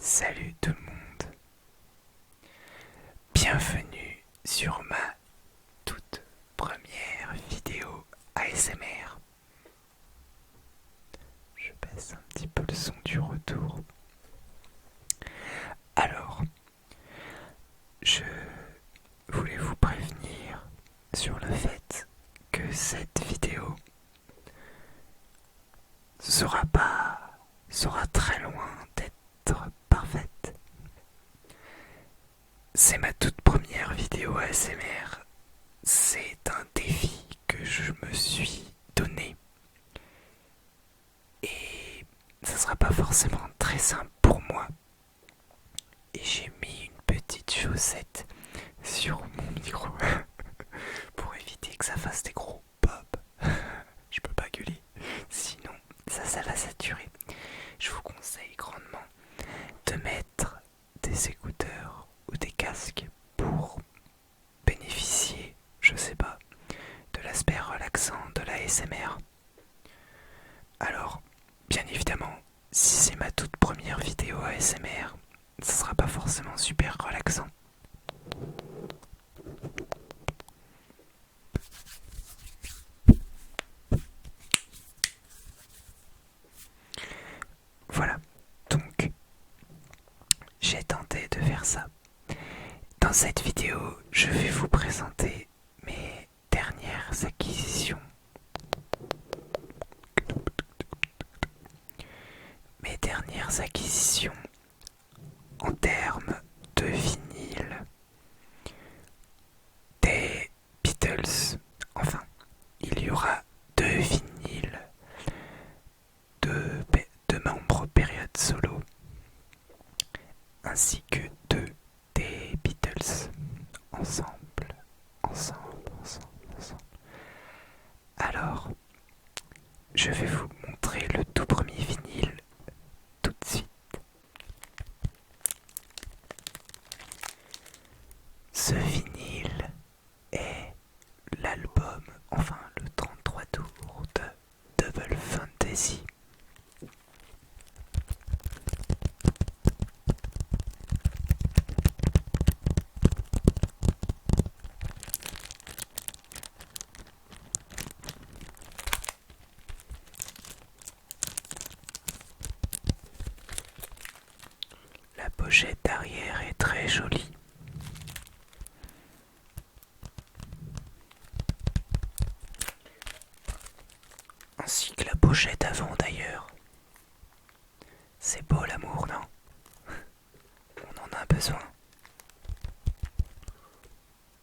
Salut tout le monde, bienvenue sur ma toute première vidéo ASMR. Je baisse un petit peu le son du retour. Alors, je voulais vous prévenir sur le fait que cette vidéo sera très loin d'être parfaite. C'est ma toute première vidéo ASMR. C'est un défi que je me suis donné. Et ça sera pas forcément très simple pour moi. Et j'ai mis une petite chaussette sur mon micro pour éviter que ça fasse des gros pop. Je peux pas gueuler, sinon ça va saturer. Je vous conseille grandement de mettre des écouteurs ou des casques pour bénéficier, je sais pas, de l'aspect relaxant de la ASMR. Alors, bien évidemment, si c'est ma toute première vidéo ASMR, ça sera pas forcément super relaxant. Voilà, donc j'ai tenté de faire ça. Dans cette vidéo, je vais vous présenter mes dernières acquisitions. Mes dernières acquisitions en termes de vinyle des Beatles. Enfin, il y aura 2 vinyles de membres période solo, ainsi que 2 des Beatles ensemble. Alors, je vais vous montrer le tout premier vinyle tout de suite. Ce vinyle est l'album, enfin le 33 tours de Double Fantasy. La pochette arrière est très jolie. Ainsi que la pochette avant d'ailleurs. C'est beau l'amour, non? On en a besoin.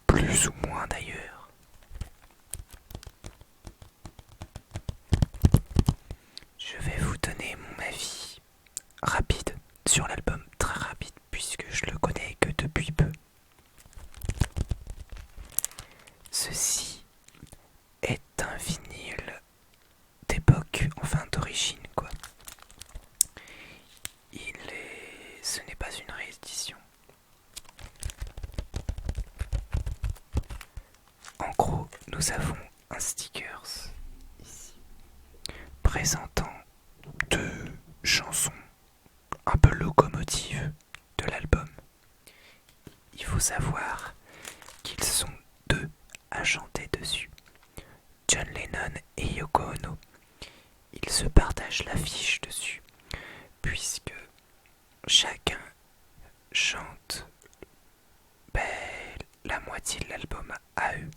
Plus ou moins d'ailleurs. Je vais vous donner mon avis rapide sur l'album, très rapide puisque je le connais que depuis peu. Ceci est un vinyle d'époque, enfin d'origine quoi. Ce n'est pas une réédition. En gros, nous avons un stickers ici présentant 2 chansons un peu locomotives de l'album. Il faut savoir qu'ils sont 2 à chanter dessus, John Lennon et Yoko Ono. Ils se partagent l'affiche dessus, puisque chacun chante la moitié de l'album à eux.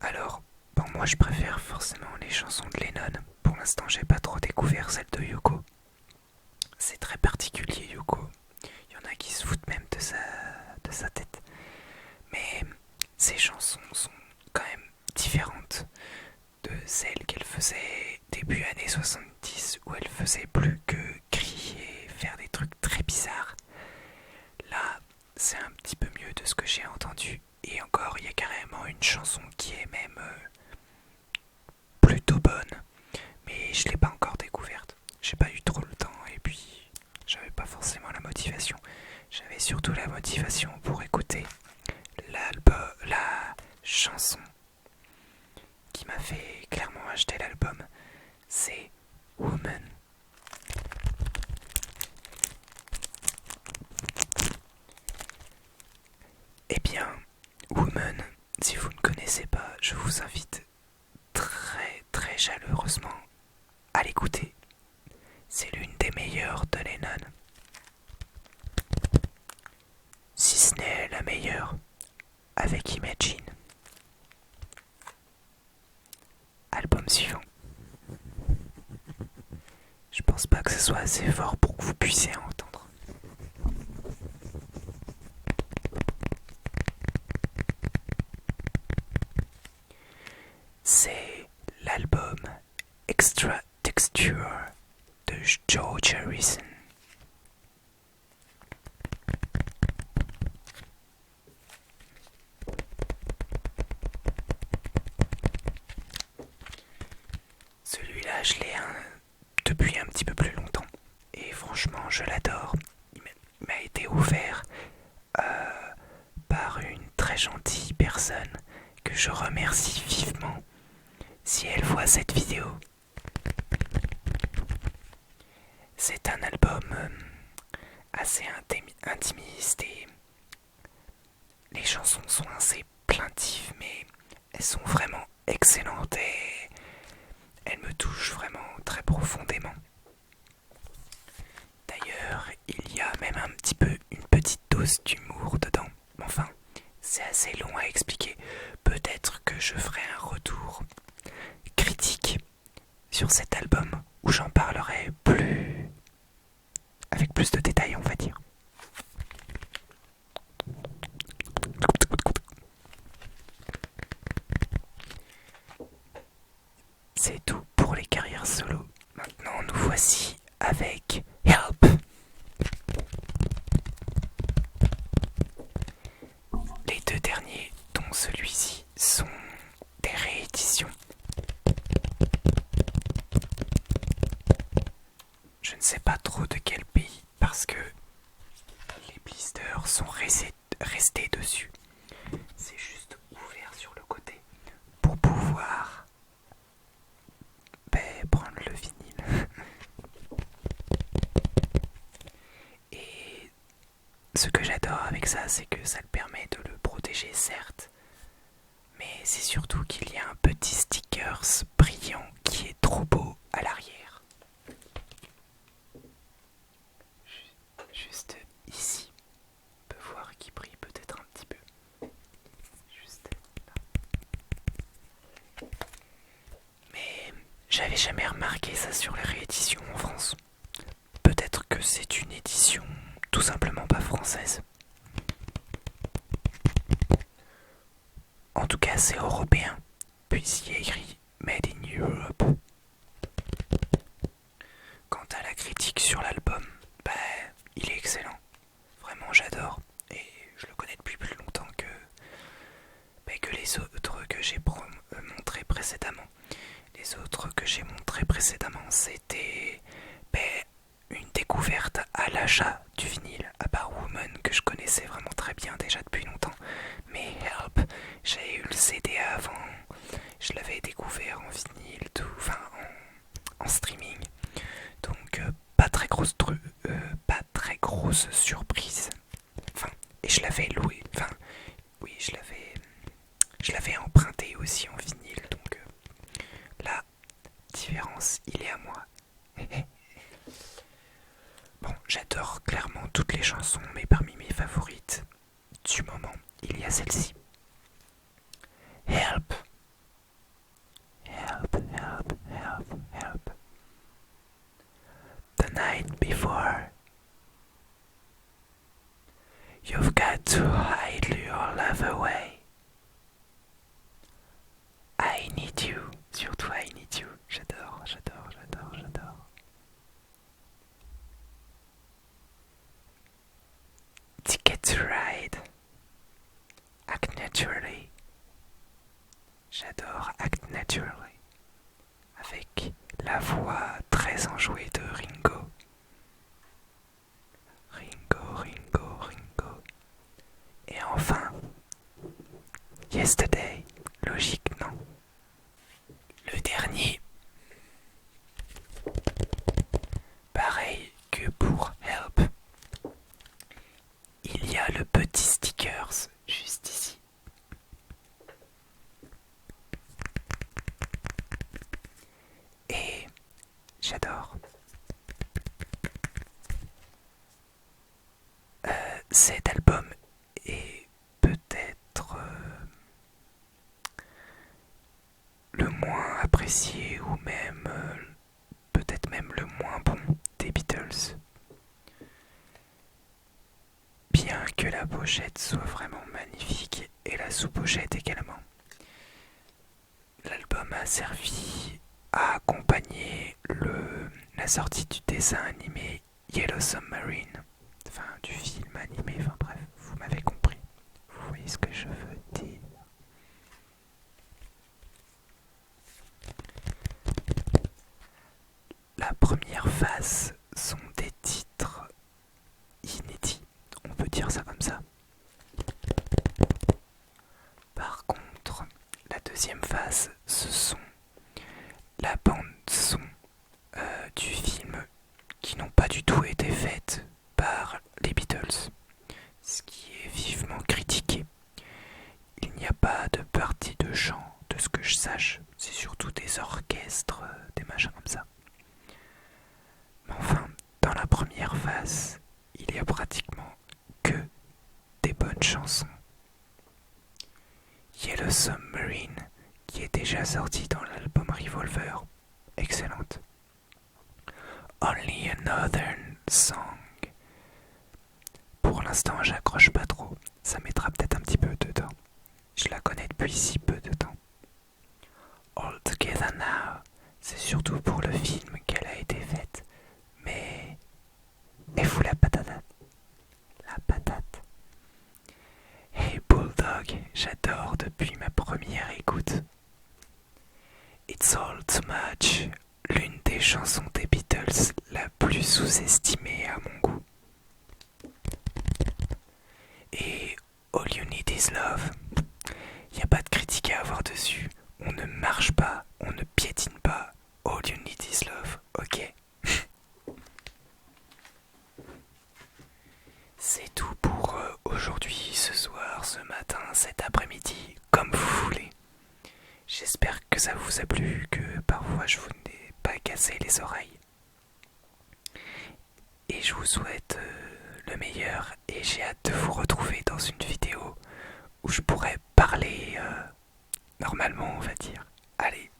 Alors, bon, moi je préfère forcément les chansons de Lennon. Pour l'instant, j'ai pas trop découvert celle de Yoko. C'est très particulier, Yoko. Il y en a qui se foutent même de sa tête. Mais ces chansons sont quand même différentes de celles qu'elle faisait début années 70, où elle faisait plus que crier, faire des trucs très bizarres. Là, c'est un petit peu mieux de ce que j'ai entendu. Et encore, il y a carrément une chanson qui est même plutôt bonne. Mais je l'ai pas encore découverte. J'ai pas eu trop le temps et puis j'avais pas forcément la motivation. J'avais surtout la motivation pour écouter la chanson qui m'a fait clairement acheter l'album. chaleureusement à l'écouter. C'est l'une des meilleures de Lennon. Si ce n'est la meilleure, avec Imagine. Album suivant. Je pense pas que ce soit assez fort pour que vous puissiez entendre. C'est l'album Extra Texture de George Harrison. Celui-là, je l'ai depuis un petit peu plus longtemps. Et franchement, je l'adore. Il m'a été offert par une très gentille personne que je remercie vivement si elle voit cette vidéo. C'est un album assez intimiste et les chansons sont assez plaintives, mais elles sont vraiment excellentes et elles me touchent vraiment très profondément. D'ailleurs, il y a même un petit peu une petite dose d'humour dedans. Enfin, c'est assez long à expliquer. Peut-être que je ferai un retour critique sur cet album où j'en parlerai avec plus de détails, on va dire. C'est tout pour les carrières solo. Maintenant, nous voici avec Help. Les deux derniers, dont celui-ci, sont des rééditions. Je ne sais pas trop de quel pays parce que les blisters sont restés dessus. C'est juste ouvert sur le côté pour pouvoir prendre le vinyle. Et ce que j'adore avec ça, c'est que ça le permet de le protéger, certes, mais c'est surtout qu'il y a un petit stickers brillant qui est trop beau à l'arrière. Juste ici, on peut voir qu'il brille peut-être un petit peu. Juste là. Mais j'avais jamais remarqué ça sur les rééditions en France. Peut-être que c'est une édition tout simplement pas française. En tout cas, c'est européen, puisqu'il y a écrit Made in Europe. Quant à la critique sur l'album, il est excellent. Vraiment, j'adore. Et je le connais depuis plus longtemps que les autres que j'ai montrés précédemment. Les autres que j'ai montrés précédemment, c'était une découverte à l'achat du vinyle, à part Woman, que je connaissais vraiment très bien déjà depuis longtemps. Mais Help, j'ai eu le CD avant, je l'avais découvert en vinyle, enfin en streaming. Donc pas très grosse surprise. Enfin, et je l'avais loué. Enfin, oui, je l'avais emprunté aussi en vinyle. Donc la différence, il est à moi. Bon, j'adore clairement toutes les chansons, mais parmi mes favorites du moment, il y a celle-ci. Help. Help, help, help, help. The night before. You've got to hide your love away. I need you. Surtout I need you. J'adore, j'adore, j'adore, j'adore. Ticket to Ride. Act Naturally. J'adore Act Naturally. Avec la voix très enjouée de Ringo. Ringo, Ringo, Ringo. Et enfin, Yesterday. Logique, non? Le dernier. Pareil que pour Help. Il y a le petit stickers juste ici. j'adore. Cet album est peut-être le moins apprécié ou même peut-être même le moins bon des Beatles. Bien que la pochette soit vraiment magnifique et la sous-pochette également. L'album a servi à accompagner la sortie du dessin animé Yellow Submarine, enfin du film animé, enfin bref, vous m'avez compris. Vous voyez ce que je veux dire. La première phase sont des titres inédits, on peut dire ça comme ça. Par contre, la deuxième phase, ce sont la bande son du film qui n'ont pas du tout été faites par les Beatles, ce qui est vivement critiqué. Il n'y a pas de partie de chant, de ce que je sache, c'est surtout des orchestres, des machins comme ça. Mais enfin, dans la première phase, il y a pratiquement que des bonnes chansons. Yellow Submarine, qui est déjà sorti dans l'album Revolver, excellente. Only Another Song. Pour l'instant, j'accroche pas trop. Ça mettra peut-être un petit peu de temps. Je la connais depuis si peu de temps. All Together Now, c'est surtout pour le film qu'elle a été faite. Mais... et vous la patate. La patate. Hey Bulldog, j'adore depuis ma première écoute. It's All Too Much, l'une des chansons des Beatles la plus sous-estimée à mon goût. Et All You Need Is Love, il n'y a pas de critique à avoir dessus. On ne marche pas, on ne piétine pas. All You Need Is Love, ok. C'est tout pour aujourd'hui, ce soir, ce matin, cet après-midi, comme vous voulez. J'espère que ça vous a plu, que parfois je vous n'ai pas cassé les oreilles. Et je vous souhaite le meilleur et j'ai hâte de vous retrouver dans une vidéo où je pourrai parler normalement, on va dire. Allez,